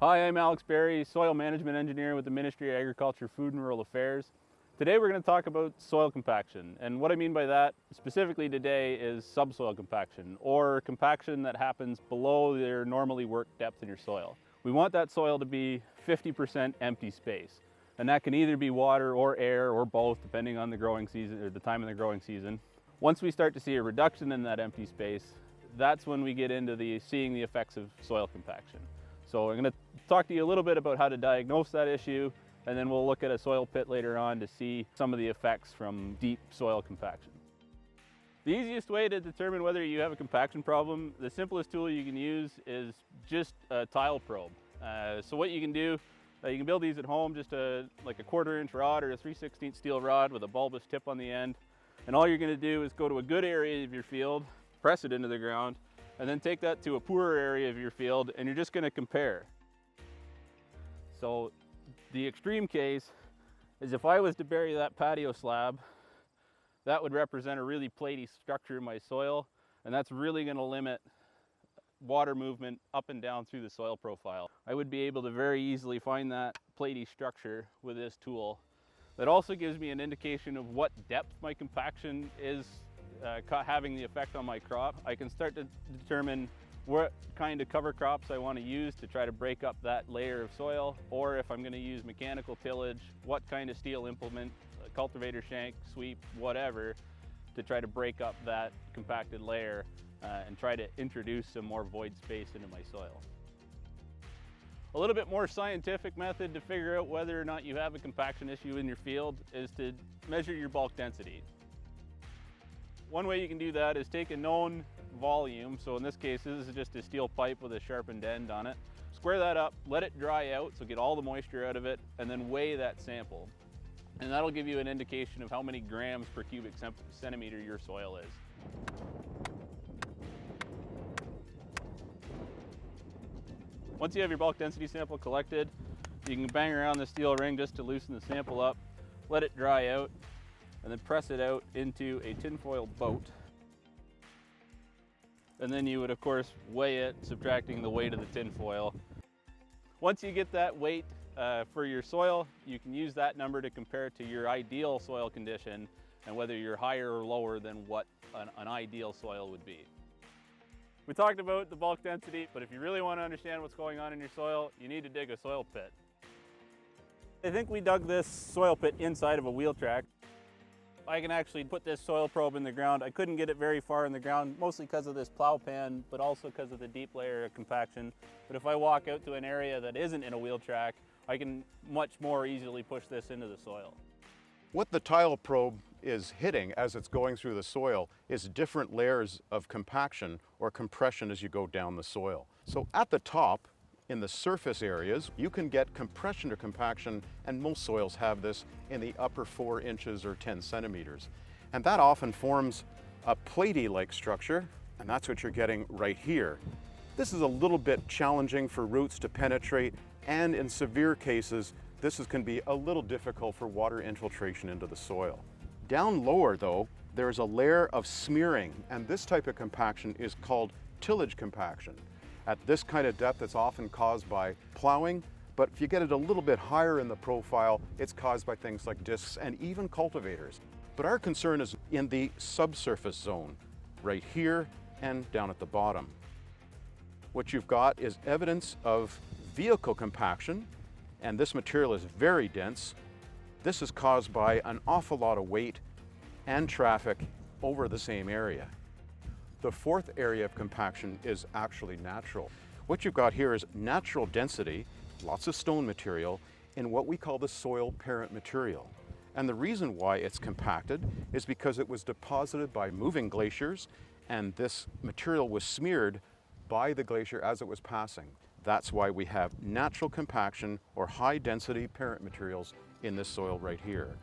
Hi, I'm Alex Berry, Soil Management Engineer with the Ministry of Agriculture, Food and Rural Affairs. Today we're going to talk about soil compaction, and what I mean by that specifically today is subsoil compaction, or compaction that happens below your normally worked depth in your soil. We want that soil to be 50% empty space, and that can either be water or air or both depending on the growing season or the time of the growing season. Once we start to see a reduction in that empty space, that's when we get into seeing the effects of soil compaction. So I'm going to talk to you a little bit about how to diagnose that issue, and then we'll look at a soil pit later on to see some of the effects from deep soil compaction. The easiest way to determine whether you have a compaction problem, the simplest tool you can use is just a tile probe. So what you can do, you can build these at home, just like a 1/4 inch rod or a 3/16 steel rod with a bulbous tip on the end. And all you're going to do is go to a good area of your field, press it into the ground, and then take that to a poorer area of your field, and you're just going to compare. So the extreme case is if I was to bury that patio slab, that would represent a really platy structure in my soil, and that's really going to limit water movement up and down through the soil profile. I would be able to very easily find that platy structure with this tool. That also gives me an indication of what depth my compaction is having the effect on my crop. I can start to determine what kind of cover crops I want to use to try to break up that layer of soil, or if I'm going to use mechanical tillage, what kind of steel implement, a cultivator shank, sweep, whatever, to try to break up that compacted layer and try to introduce some more void space into my soil. A little bit more scientific method to figure out whether or not you have a compaction issue in your field is to measure your bulk density. One way you can do that is take a known volume, so in this case this is just a steel pipe with a sharpened end on it. Square that up, let it dry out, so get all the moisture out of it, and then weigh that sample. And that'll give you an indication of how many grams per cubic centimeter your soil is. Once you have your bulk density sample collected, you can bang around the steel ring just to loosen the sample up, let it dry out, and then press it out into a tinfoil boat. And then you would of course weigh it, subtracting the weight of the tinfoil. Once you get that weight for your soil, you can use that number to compare it to your ideal soil condition and whether you're higher or lower than what an ideal soil would be. We talked about the bulk density, but if you really want to understand what's going on in your soil, you need to dig a soil pit. I think we dug this soil pit inside of a wheel track. I can actually put this soil probe in the ground. I couldn't get it very far in the ground, mostly because of this plow pan, but also because of the deep layer of compaction. But if I walk out to an area that isn't in a wheel track, I can much more easily push this into the soil. What the tile probe is hitting as it's going through the soil is different layers of compaction or compression as you go down the soil. So at the top, in the surface areas, you can get compression or compaction, and most soils have this in the upper 4 inches or 10 centimeters. And that often forms a platy-like structure, and that's what you're getting right here. This is a little bit challenging for roots to penetrate, and in severe cases, this can be a little difficult for water infiltration into the soil. Down lower though, there's a layer of smearing, and this type of compaction is called tillage compaction. At this kind of depth, it's often caused by plowing, but if you get it a little bit higher in the profile, it's caused by things like discs and even cultivators. But our concern is in the subsurface zone, right here and down at the bottom. What you've got is evidence of vehicle compaction, and this material is very dense. This is caused by an awful lot of weight and traffic over the same area. The fourth area of compaction is actually natural. What you've got here is natural density, lots of stone material, in what we call the soil parent material. And the reason why it's compacted is because it was deposited by moving glaciers, and this material was smeared by the glacier as it was passing. That's why we have natural compaction or high density parent materials in this soil right here.